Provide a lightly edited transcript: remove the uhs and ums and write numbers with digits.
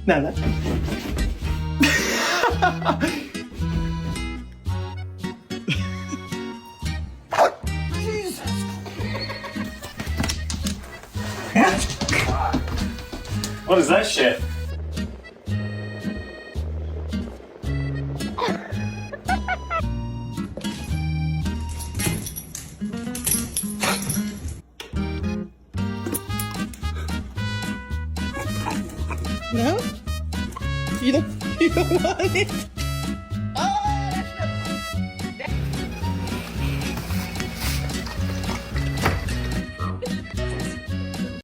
Nana? What is that shit? No? You don't want it?